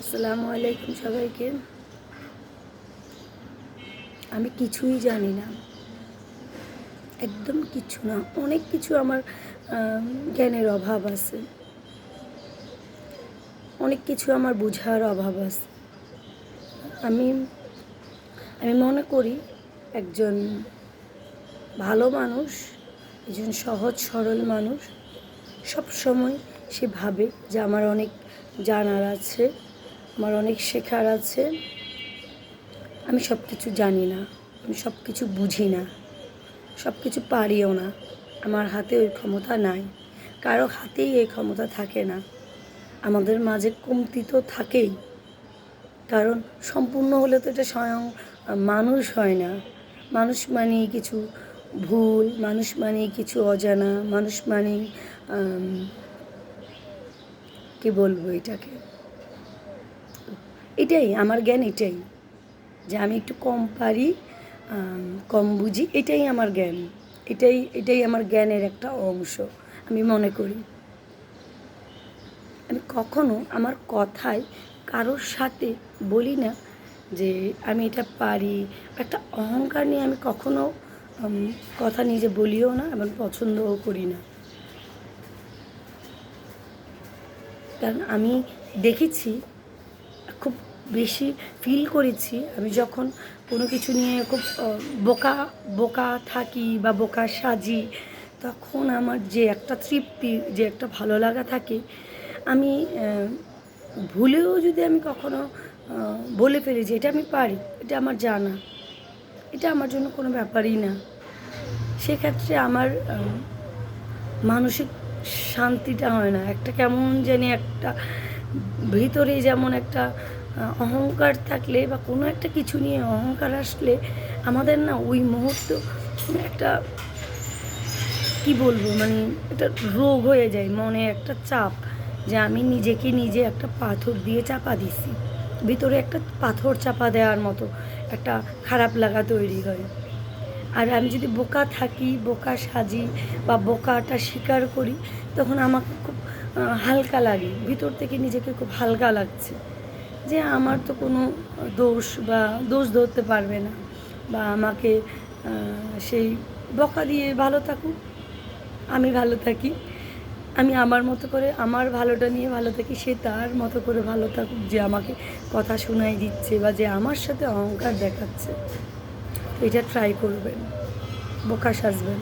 আসসালামু আলাইকুম সবাইকে। আমি কিছুই জানি না, একদম কিছু না। অনেক কিছু আমার জ্ঞানের অভাব আছে, অনেক কিছু আমার বোঝার অভাব আছে। আমি আমি মনে করি একজন ভালো মানুষ, একজন সহজ সরল মানুষ সব সময় সে ভাবে যে আমার অনেক জানার আছে, আমার অনেক শেখার আছে। আমি সব কিছু জানি না, আমি সব কিছু বুঝি না, সব কিছু পারিও না। আমার হাতে ওই ক্ষমতা নাই, কারো হাতেই এই ক্ষমতা থাকে না। আমাদের মাঝে কমতি তো থাকেই, কারণ সম্পূর্ণ হলে তো এটা স্বয়ং মানুষ হয় না। মানুষ মানেই কিছু ভুল, মানুষ মানেই কিছু অজানা, মানুষ মানেই কী বলবো এটাকে, এটাই আমার জ্ঞান, এটাই যে আমি একটু কম পারি, কম বুঝি, এটাই আমার জ্ঞান, এটাই আমার জ্ঞানের একটা অংশ আমি মনে করি। আমি কখনো আমার কথায় কারোর সাথে বলি না যে আমি এটা পারি। একটা অহংকার নিয়ে আমি কখনো কথা নিজে বলিও না এবং পছন্দও করি না। কারণ আমি দেখেছি, খুব বেশি ফিল করেছি, আমি যখন কোনো কিছু নিয়ে খুব বোকা বোকা থাকি বা বোকা সাজি, তখন আমার যে একটা তৃপ্তি, যে একটা ভালো লাগা থাকে, আমি ভুলেও যদি আমি কখনো বলে ফেলি যে এটা আমি পারি, এটা আমার জানা, এটা আমার জন্য কোনো ব্যাপারই না, সেক্ষেত্রে আমার মানসিক শান্তিটা হয় না। একটা কেমন জানি একটা ভিতরে যেমন একটা অহংকার থাকলে বা কোনো একটা কিছু নিয়ে অহংকার আসলে আমাদের না ওই মুহূর্তে একটা কি বলবো, মানে একটা রোগ হয়ে যায়, মনে একটা চাপ, যে আমি নিজেকে নিজে একটা পাথর দিয়ে চাপা দিছি, ভিতরে একটা পাথর চাপা দেওয়ার মতো একটা খারাপ লাগা তৈরি হয়। আর আমি যদি বোকা থাকি, বোকা সাজি বা বোকাটা স্বীকার করি, তখন আমাকে খুব হালকা লাগে, ভিতর থেকে নিজেকে খুব হালকা লাগছে যে আমার তো কোনো দোষ ধরতে পারবে না, বা আমাকে সেই বকা দিয়ে ভালো থাকুক, আমি ভালো থাকি, আমি আমার মতো করে আমার ভালোটা নিয়ে ভালো থাকি, সে তার মতো করে ভালো থাকুক, যে আমাকে কথা শোনাই দিচ্ছে বা যে আমার সাথে অহংকার দেখাচ্ছে। এটা ট্রাই করবেন, বোকা সাজবেন।